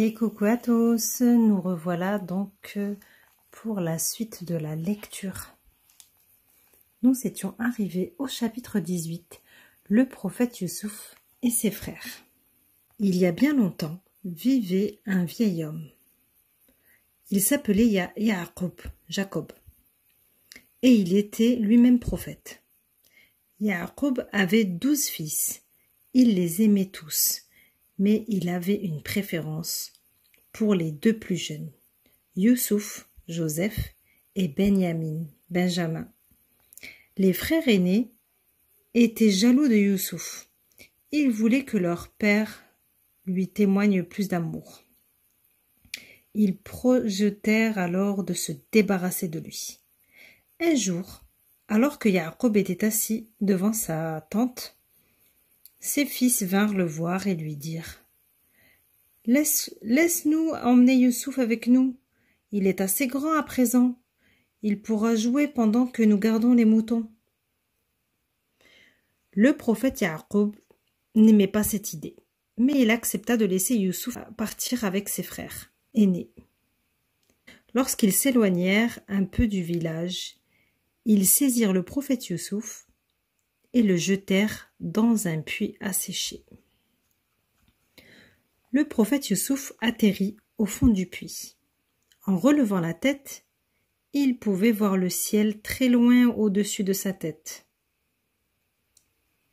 Et coucou à tous, nous revoilà donc pour la suite de la lecture. Nous étions arrivés au chapitre 18, le prophète Youssouf et ses frères. Il y a bien longtemps vivait un vieil homme. Il s'appelait Jacob, et il était lui-même prophète. Jacob avait 12 fils, il les aimait tous, mais il avait une préférence pour les deux plus jeunes, Youssouf, Joseph, et Benjamin. Les frères aînés étaient jaloux de Youssouf. Ils voulaient que leur père lui témoigne plus d'amour. Ils projetèrent alors de se débarrasser de lui. Un jour, alors que Jacob était assis devant sa tente, ses fils vinrent le voir et lui dirent « Laisse-nous emmener Youssouf avec nous. Il est assez grand à présent. Il pourra jouer pendant que nous gardons les moutons. » Le prophète Jacob n'aimait pas cette idée, mais il accepta de laisser Youssouf partir avec ses frères aînés. Lorsqu'ils s'éloignèrent un peu du village, ils saisirent le prophète Youssouf et le jetèrent dans un puits asséché. Le prophète Youssouf atterrit au fond du puits. En relevant la tête, il pouvait voir le ciel très loin au-dessus de sa tête.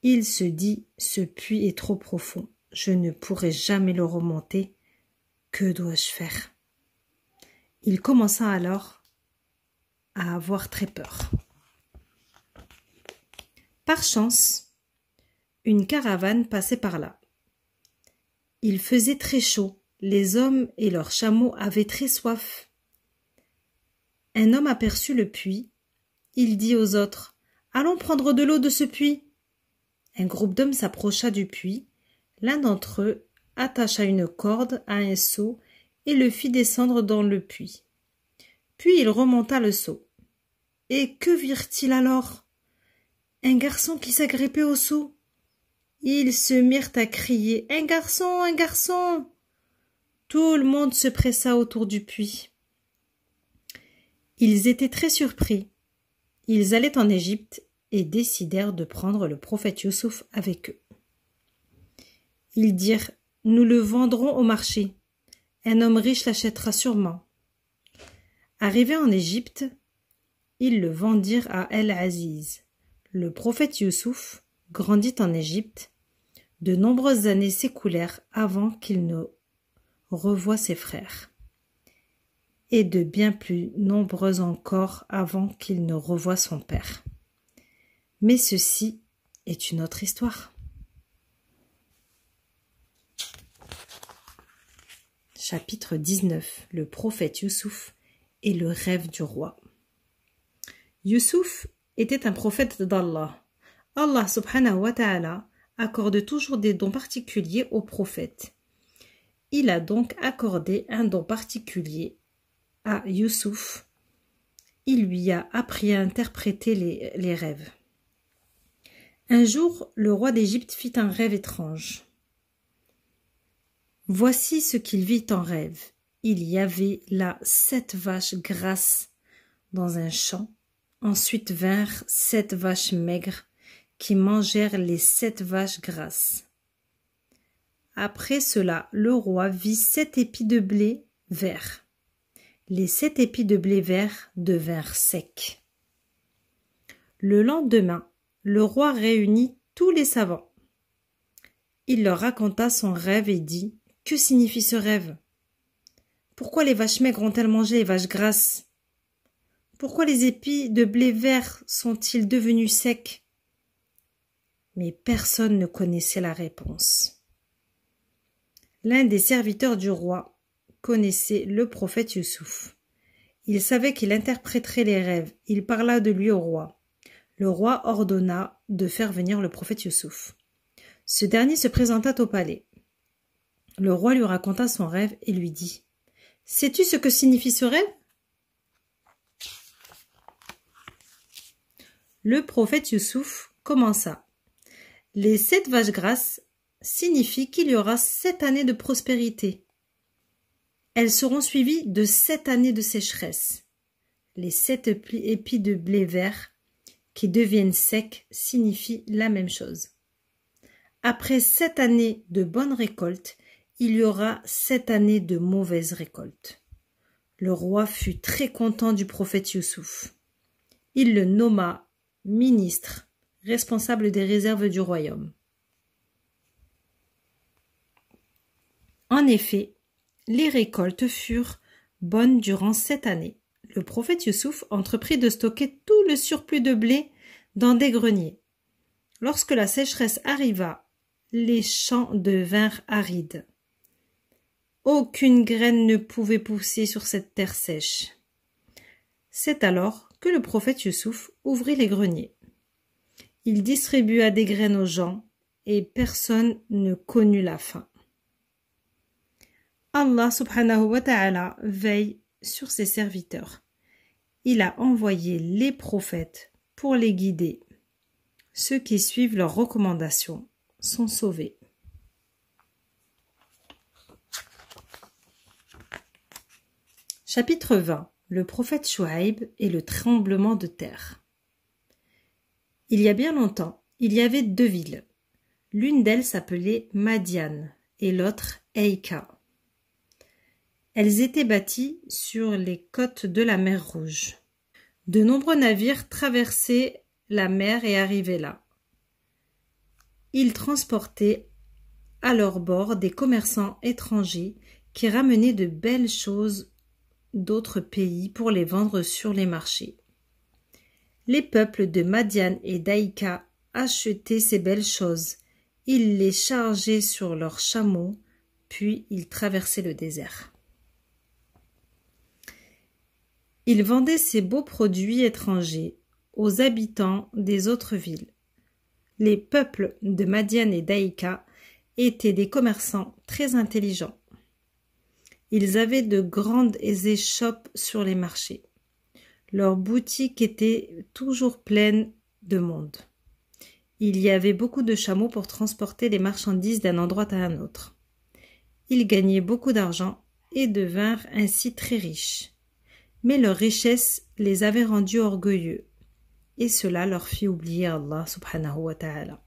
Il se dit « Ce puits est trop profond, je ne pourrai jamais le remonter. Que dois-je faire ?» Il commença alors à avoir très peur. Par chance, une caravane passait par là. Il faisait très chaud, les hommes et leurs chameaux avaient très soif. Un homme aperçut le puits. Il dit aux autres « Allons prendre de l'eau de ce puits !» Un groupe d'hommes s'approcha du puits. L'un d'entre eux attacha une corde à un seau et le fit descendre dans le puits. Puis il remonta le seau. Et que virent-ils alors? Un garçon qui s'agrippait au seau. Ils se mirent à crier « Un garçon, un garçon !» Tout le monde se pressa autour du puits. Ils étaient très surpris. Ils allaient en Égypte et décidèrent de prendre le prophète Youssouf avec eux. Ils dirent « Nous le vendrons au marché. Un homme riche l'achètera sûrement. » Arrivés en Égypte, ils le vendirent à El-Aziz. Le prophète Youssouf grandit en Égypte. De nombreuses années s'écoulèrent avant qu'il ne revoie ses frères, et de bien plus nombreuses encore avant qu'il ne revoie son père. Mais ceci est une autre histoire. Chapitre 19. Le prophète Youssouf et le rêve du roi. Youssouf était un prophète d'Allah. Allah subhanahu wa ta'ala accorde toujours des dons particuliers aux prophètes. Il a donc accordé un don particulier à Youssouf. Il lui a appris à interpréter les rêves. Un jour, le roi d'Égypte fit un rêve étrange. Voici ce qu'il vit en rêve. Il y avait là 7 vaches grasses dans un champ. Ensuite vinrent 7 vaches maigres qui mangèrent les 7 vaches grasses. Après cela, le roi vit 7 épis de blé verts. Les 7 épis de blé vert devinrent secs. Le lendemain, le roi réunit tous les savants. Il leur raconta son rêve et dit « Que signifie ce rêve? Pourquoi les vaches maigres ont-elles mangé les vaches grasses? Pourquoi les épis de blé vert sont-ils devenus secs ?» Mais personne ne connaissait la réponse. L'un des serviteurs du roi connaissait le prophète Youssouf. Il savait qu'il interpréterait les rêves. Il parla de lui au roi. Le roi ordonna de faire venir le prophète Youssouf. Ce dernier se présenta au palais. Le roi lui raconta son rêve et lui dit « Sais-tu ce que signifie ce rêve ?» Le prophète Youssouf commença. Les 7 vaches grasses signifient qu'il y aura 7 années de prospérité. Elles seront suivies de 7 années de sécheresse. Les 7 épis de blé vert qui deviennent secs signifient la même chose. Après 7 années de bonnes récoltes, il y aura 7 années de mauvaises récoltes. Le roi fut très content du prophète Youssouf. Il le nomma ministre, responsable des réserves du royaume. En effet, les récoltes furent bonnes durant 7 années. Le prophète Youssouf entreprit de stocker tout le surplus de blé dans des greniers. Lorsque la sécheresse arriva, les champs devinrent arides. Aucune graine ne pouvait pousser sur cette terre sèche. C'est alors que le prophète Youssouf ouvrit les greniers. Il distribua des graines aux gens et personne ne connut la faim. Allah subhanahu wa ta'ala veille sur ses serviteurs. Il a envoyé les prophètes pour les guider. Ceux qui suivent leurs recommandations sont sauvés. Chapitre 20. Le prophète Chouaïb et le tremblement de terre. Il y a bien longtemps, il y avait 2 villes. L'une d'elles s'appelait Madian et l'autre Eika. Elles étaient bâties sur les côtes de la mer Rouge. De nombreux navires traversaient la mer et arrivaient là. Ils transportaient à leur bord des commerçants étrangers qui ramenaient de belles choses d'autres pays pour les vendre sur les marchés. Les peuples de Madian et d'Aïka achetaient ces belles choses. Ils les chargeaient sur leurs chameaux, puis ils traversaient le désert. Ils vendaient ces beaux produits étrangers aux habitants des autres villes. Les peuples de Madian et d'Aïka étaient des commerçants très intelligents. Ils avaient de grandes échoppes sur les marchés. Leurs boutiques étaient toujours pleines de monde. Il y avait beaucoup de chameaux pour transporter les marchandises d'un endroit à un autre. Ils gagnaient beaucoup d'argent et devinrent ainsi très riches. Mais leur richesse les avait rendus orgueilleux, et cela leur fit oublier Allah subhanahu wa ta'ala.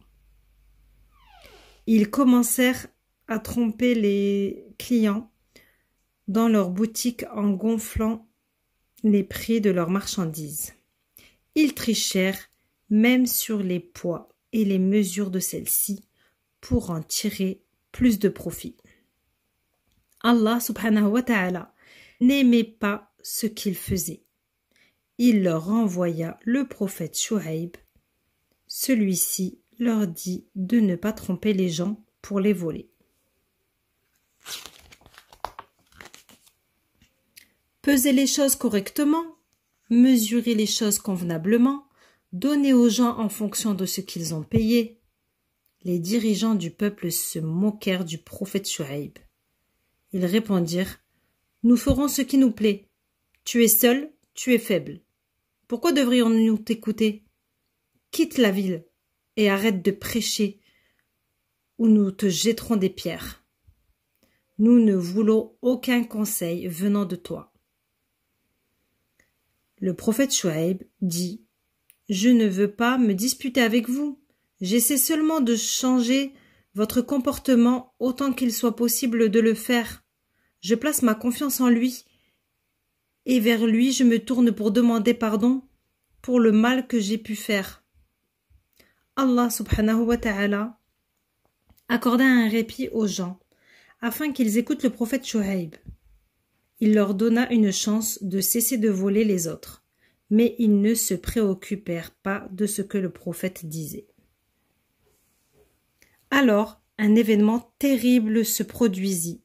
Ils commencèrent à tromper les clients dans leurs boutiques en gonflant les prix de leurs marchandises. Ils trichèrent même sur les poids et les mesures de celles-ci pour en tirer plus de profit. Allah subhanahu wa ta'ala n'aimait pas ce qu'ils faisaient. Il leur envoya le prophète Chouaïb. Celui-ci leur dit de ne pas tromper les gens pour les voler. Pesez les choses correctement, mesurez les choses convenablement, donnez aux gens en fonction de ce qu'ils ont payé. Les dirigeants du peuple se moquèrent du prophète Chouaïb. Ils répondirent: Nous ferons ce qui nous plaît. Tu es seul, tu es faible. Pourquoi devrions-nous t'écouter? Quitte la ville et arrête de prêcher, ou nous te jetterons des pierres. Nous ne voulons aucun conseil venant de toi. Le prophète Chouaïb dit: Je ne veux pas me disputer avec vous. J'essaie seulement de changer votre comportement autant qu'il soit possible de le faire. Je place ma confiance en lui. Et vers lui je me tourne pour demander pardon pour le mal que j'ai pu faire. Allah subhanahu wa ta'ala accorda un répit aux gens afin qu'ils écoutent le prophète Chouaïb. Il leur donna une chance de cesser de voler les autres, mais ils ne se préoccupèrent pas de ce que le prophète disait. Alors, un événement terrible se produisit.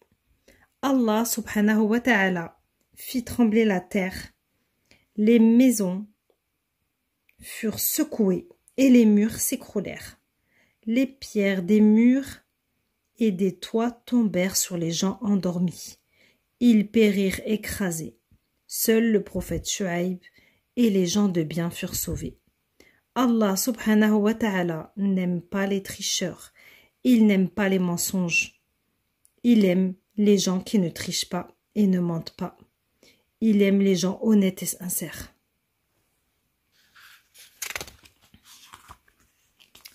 Allah subhanahu wa ta'ala fit trembler la terre, les maisons furent secouées et les murs s'écroulèrent. Les pierres des murs et des toits tombèrent sur les gens endormis. Ils périrent écrasés. Seul le prophète Chouaïb et les gens de bien furent sauvés. Allah subhanahu wa ta'ala n'aime pas les tricheurs. Il n'aime pas les mensonges. Il aime les gens qui ne trichent pas et ne mentent pas. Il aime les gens honnêtes et sincères.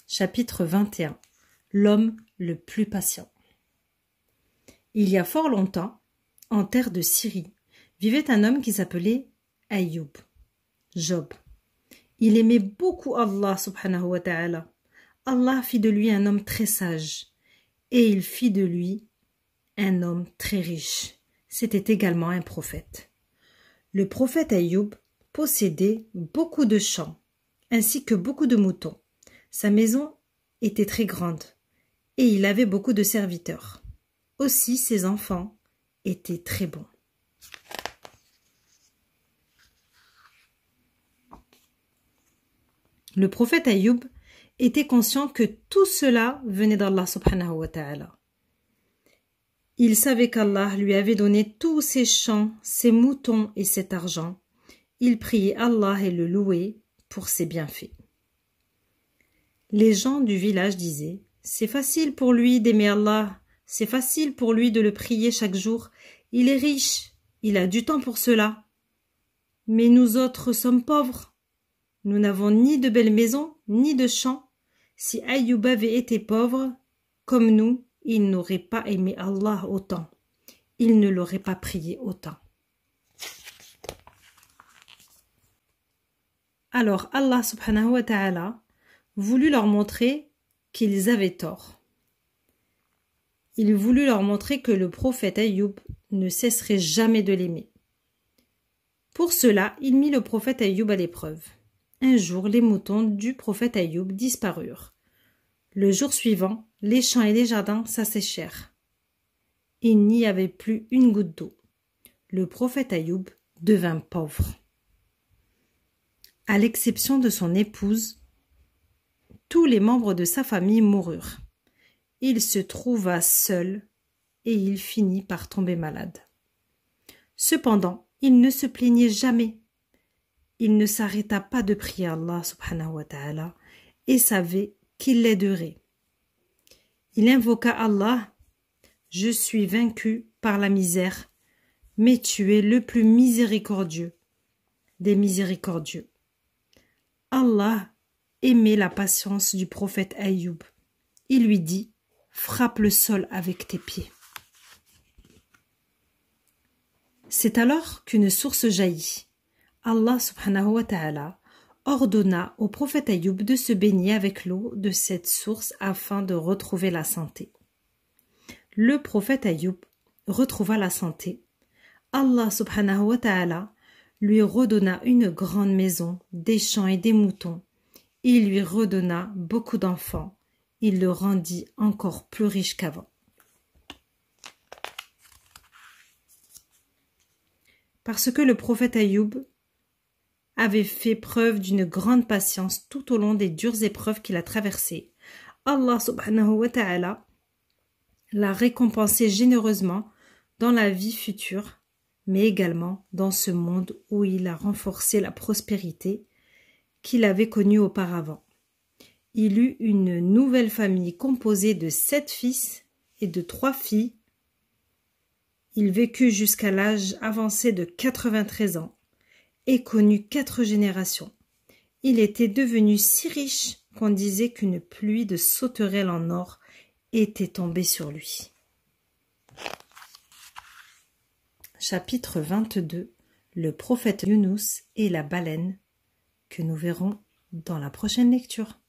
Chapitre 21. L'homme le plus patient. Il y a fort longtemps, en terre de Syrie, vivait un homme qui s'appelait Ayoub, Job. Il aimait beaucoup Allah subhanahu wa ta'ala. Allah fit de lui un homme très sage et il fit de lui un homme très riche. C'était également un prophète. Le prophète Ayoub possédait beaucoup de champs ainsi que beaucoup de moutons. Sa maison était très grande et il avait beaucoup de serviteurs. Aussi ses enfants étaient très bons. Le prophète Ayoub était conscient que tout cela venait d'Allah subhanahu wa ta'ala. Il savait qu'Allah lui avait donné tous ses champs, ses moutons et cet argent. Il priait Allah et le louait pour ses bienfaits. Les gens du village disaient « C'est facile pour lui d'aimer Allah, c'est facile pour lui de le prier chaque jour. Il est riche, il a du temps pour cela. Mais nous autres sommes pauvres. Nous n'avons ni de belles maisons, ni de champs. Si Ayoub avait été pauvre, comme nous, il n'aurait pas aimé Allah autant. Il ne l'aurait pas prié autant. » Alors Allah subhanahu wa ta'ala voulut leur montrer qu'ils avaient tort. Il voulut leur montrer que le prophète Ayoub ne cesserait jamais de l'aimer. Pour cela, il mit le prophète Ayoub à l'épreuve. Un jour, les moutons du prophète Ayoub disparurent. Le jour suivant, les champs et les jardins s'asséchèrent. Il n'y avait plus une goutte d'eau. Le prophète Ayoub devint pauvre. À l'exception de son épouse, tous les membres de sa famille moururent. Il se trouva seul et il finit par tomber malade. Cependant, il ne se plaignait jamais. Il ne s'arrêta pas de prier Allah subhanahu wa ta'ala et savait qu'il l'aiderait. Il invoqua Allah. « Je suis vaincu par la misère, mais tu es le plus miséricordieux des miséricordieux. » Allah aimait la patience du prophète Ayoub. Il lui dit « Frappe le sol avec tes pieds. » C'est alors qu'une source jaillit. Allah subhanahu wa ta'ala ordonna au prophète Ayoub de se baigner avec l'eau de cette source afin de retrouver la santé. Le prophète Ayoub retrouva la santé. Allah subhanahu wa ta'ala lui redonna une grande maison, des champs et des moutons. Il lui redonna beaucoup d'enfants. Il le rendit encore plus riche qu'avant. Parce que le prophète Ayoub avait fait preuve d'une grande patience tout au long des dures épreuves qu'il a traversées, Allah subhanahu wa ta'ala l'a récompensé généreusement dans la vie future, mais également dans ce monde où il a renforcé la prospérité qu'il avait connue auparavant. Il eut une nouvelle famille composée de 7 fils et de 3 filles. Il vécut jusqu'à l'âge avancé de 93 ans et connut 4 générations. Il était devenu si riche qu'on disait qu'une pluie de sauterelles en or était tombée sur lui. Chapitre 22. Le prophète Younous et la baleine, que nous verrons dans la prochaine lecture.